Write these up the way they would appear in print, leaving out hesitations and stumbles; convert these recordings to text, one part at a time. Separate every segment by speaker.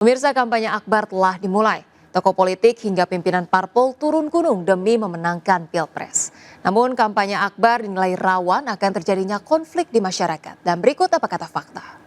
Speaker 1: Pemirsa, kampanye akbar telah dimulai. Tokoh politik hingga pimpinan parpol turun gunung demi memenangkan Pilpres. Namun kampanye akbar dinilai rawan akan terjadinya konflik di masyarakat. Dan berikut apa kata fakta.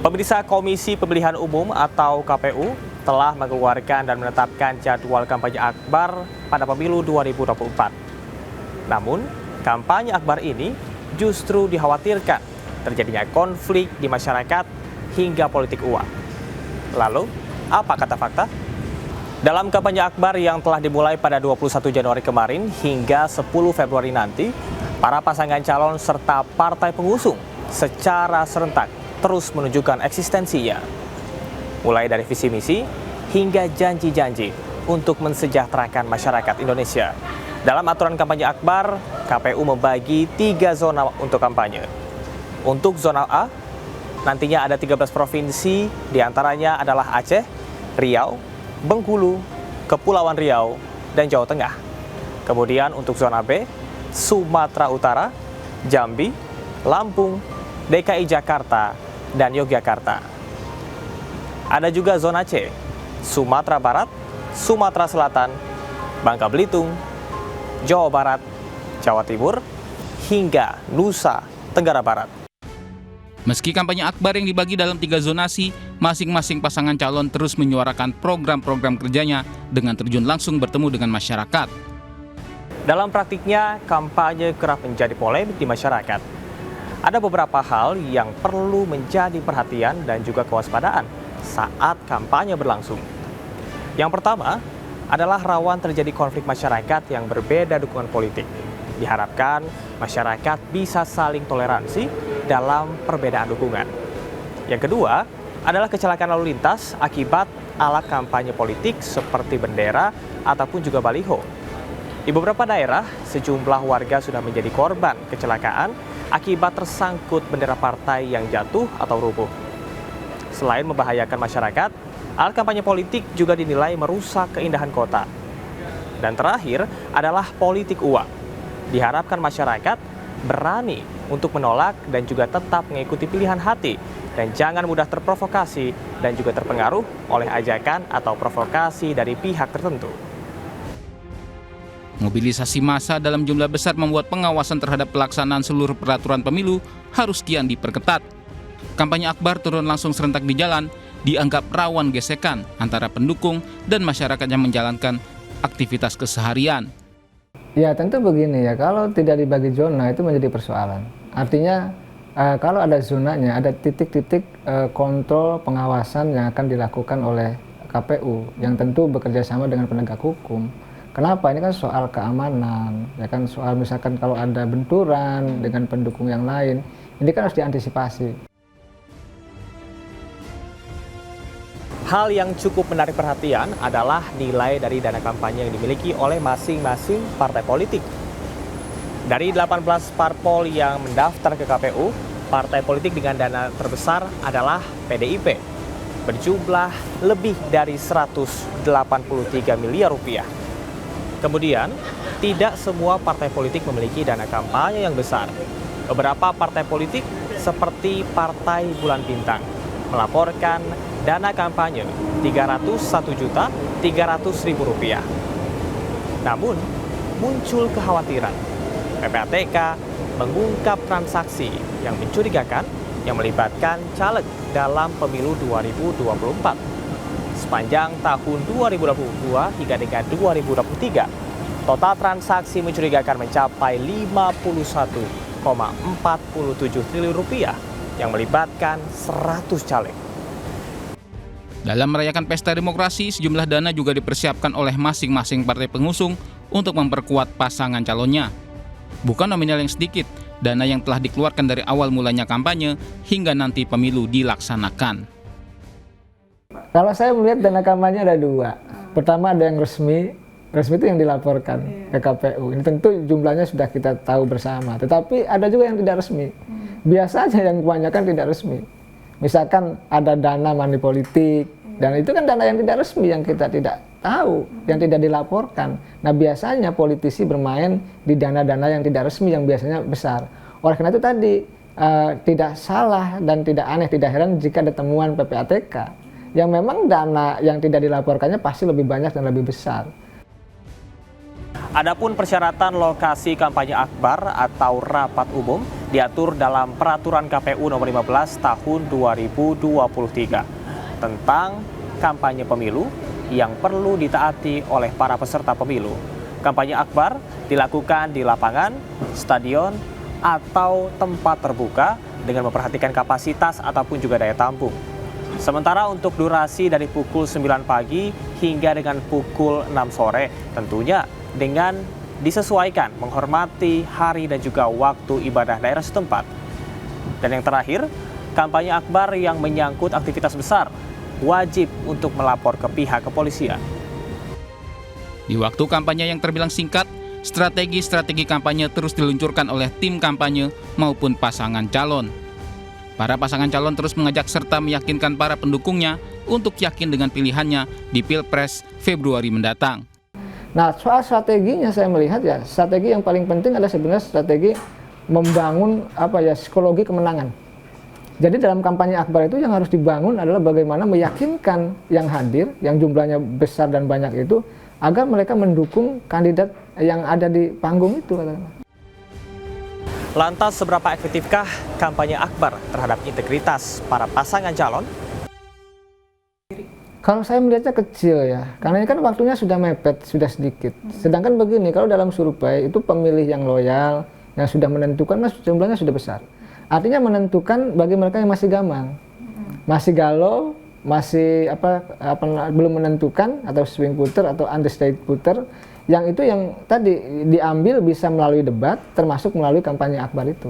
Speaker 2: Pemirsa, Komisi Pemilihan Umum atau KPU telah mengeluarkan dan menetapkan jadwal kampanye akbar pada pemilu 2024. Namun, kampanye akbar ini justru dikhawatirkan terjadinya konflik di masyarakat hingga politik uang. Lalu, apa kata fakta? Dalam kampanye akbar yang telah dimulai pada 21 Januari kemarin hingga 10 Februari nanti, para pasangan calon serta partai pengusung secara serentak terus menunjukkan eksistensinya. Mulai dari visi misi hingga janji-janji untuk mensejahterakan masyarakat Indonesia. Dalam aturan kampanye akbar, KPU membagi 3 zona untuk kampanye. Untuk zona A, nantinya ada 13 provinsi, diantaranya adalah Aceh, Riau, Bengkulu, Kepulauan Riau, dan Jawa Tengah. Kemudian untuk zona B, Sumatera Utara, Jambi, Lampung, DKI Jakarta, dan Yogyakarta. Ada juga zona C, Sumatera Barat, Sumatera Selatan, Bangka Belitung, Jawa Barat, Jawa Timur, hingga Nusa Tenggara Barat.
Speaker 3: Meski kampanye akbar yang dibagi dalam 3 zonasi, masing-masing pasangan calon terus menyuarakan program-program kerjanya dengan terjun langsung bertemu dengan masyarakat.
Speaker 2: Dalam praktiknya, kampanye kerap menjadi polemik di masyarakat. Ada beberapa hal yang perlu menjadi perhatian dan juga kewaspadaan saat kampanye berlangsung. Yang pertama adalah rawan terjadi konflik masyarakat yang berbeda dukungan politik. Diharapkan masyarakat bisa saling toleransi dalam perbedaan dukungan. Yang kedua adalah kecelakaan lalu lintas akibat alat kampanye politik seperti bendera ataupun juga baliho. Di beberapa daerah, sejumlah warga sudah menjadi korban kecelakaan akibat tersangkut bendera partai yang jatuh atau rubuh. Selain membahayakan masyarakat, alat kampanye politik juga dinilai merusak keindahan kota. Dan terakhir adalah politik uang. Diharapkan masyarakat berani untuk menolak dan juga tetap mengikuti pilihan hati dan jangan mudah terprovokasi dan juga terpengaruh oleh ajakan atau provokasi dari pihak tertentu.
Speaker 3: Mobilisasi massa dalam jumlah besar membuat pengawasan terhadap pelaksanaan seluruh peraturan pemilu harus kian diperketat. Kampanye akbar turun langsung serentak di jalan dianggap rawan gesekan antara pendukung dan masyarakat yang menjalankan aktivitas keseharian.
Speaker 4: Ya tentu begini ya, kalau tidak dibagi zona itu menjadi persoalan. Artinya kalau ada zonanya, ada titik-titik kontrol pengawasan yang akan dilakukan oleh KPU yang tentu bekerja sama dengan penegak hukum. Kenapa? Ini kan soal keamanan, ya kan, soal misalkan kalau ada benturan dengan pendukung yang lain, ini kan harus diantisipasi.
Speaker 2: Hal yang cukup menarik perhatian adalah nilai dari dana kampanye yang dimiliki oleh masing-masing partai politik. Dari 18 parpol yang mendaftar ke KPU, partai politik dengan dana terbesar adalah PDIP, berjumlah lebih dari 183 miliar rupiah. Kemudian, tidak semua partai politik memiliki dana kampanye yang besar. Beberapa partai politik seperti Partai Bulan Bintang melaporkan dana kampanye Rp301.300.000. Namun, muncul kekhawatiran PPATK mengungkap transaksi yang mencurigakan yang melibatkan caleg dalam pemilu 2024. Sepanjang tahun 2022 hingga dengan 2023, total transaksi mencurigakan mencapai Rp51,47 triliun yang melibatkan 100 caleg.
Speaker 3: Dalam merayakan pesta demokrasi, sejumlah dana juga dipersiapkan oleh masing-masing partai pengusung untuk memperkuat pasangan calonnya. Bukan nominal yang sedikit, dana yang telah dikeluarkan dari awal mulanya kampanye hingga nanti pemilu dilaksanakan.
Speaker 4: Kalau saya melihat dana kampanye ada 2. Pertama ada yang resmi itu yang dilaporkan ke KPU. Ini tentu jumlahnya sudah kita tahu bersama. Tetapi ada juga yang tidak resmi. Biasanya yang kebanyakan tidak resmi. Misalkan ada dana money politik, dan itu kan dana yang tidak resmi yang kita tidak tahu, yang tidak dilaporkan. Nah biasanya politisi bermain di dana-dana yang tidak resmi yang biasanya besar. Oleh karena itu tadi tidak salah dan tidak aneh, tidak heran jika ada temuan PPATK yang memang dana yang tidak dilaporkannya pasti lebih banyak dan lebih besar.
Speaker 2: Adapun persyaratan lokasi kampanye akbar atau rapat umum diatur dalam Peraturan KPU Nomor 15 Tahun 2023 tentang kampanye pemilu yang perlu ditaati oleh para peserta pemilu. Kampanye akbar dilakukan di lapangan, stadion, atau tempat terbuka dengan memperhatikan kapasitas ataupun juga daya tampung. Sementara untuk durasi dari pukul 9 pagi hingga dengan pukul 6 sore tentunya dengan disesuaikan menghormati hari dan juga waktu ibadah daerah setempat. Dan yang terakhir, kampanye akbar yang menyangkut aktivitas besar wajib untuk melapor ke pihak kepolisian.
Speaker 3: Di waktu kampanye yang terbilang singkat, strategi-strategi kampanye terus diluncurkan oleh tim kampanye maupun pasangan calon. Para pasangan calon terus mengajak serta meyakinkan para pendukungnya untuk yakin dengan pilihannya di Pilpres Februari mendatang.
Speaker 4: Nah, soal strateginya saya melihat ya, strategi yang paling penting adalah sebenarnya strategi membangun psikologi kemenangan. Jadi dalam kampanye akbar itu yang harus dibangun adalah bagaimana meyakinkan yang hadir, yang jumlahnya besar dan banyak itu, agar mereka mendukung kandidat yang ada di panggung itu.
Speaker 2: Lantas seberapa efektifkah kampanye akbar terhadap integritas para pasangan calon?
Speaker 4: Kalau saya melihatnya kecil ya, karena ini kan waktunya sudah mepet, sudah sedikit. Sedangkan begini, kalau dalam survei itu pemilih yang loyal, yang sudah menentukan, jumlahnya sudah besar. Artinya menentukan bagi mereka yang masih gamang, masih galau, masih belum menentukan atau swing voter atau undecided voter, yang itu yang tadi diambil bisa melalui debat, termasuk melalui kampanye akbar itu.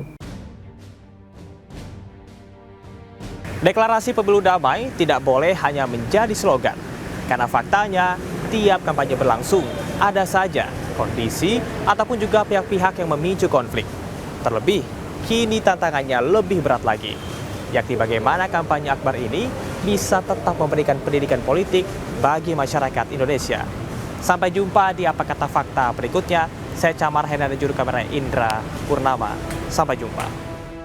Speaker 2: Deklarasi pemilu damai tidak boleh hanya menjadi slogan, karena faktanya tiap kampanye berlangsung ada saja kondisi ataupun juga pihak-pihak yang memicu konflik. Terlebih, kini tantangannya lebih berat lagi, yakni bagaimana kampanye akbar ini bisa tetap memberikan pendidikan politik bagi masyarakat Indonesia. Sampai jumpa di Apa Kata Fakta berikutnya. Saya Camar Henry, juru kamera Indra Purnama. Sampai jumpa.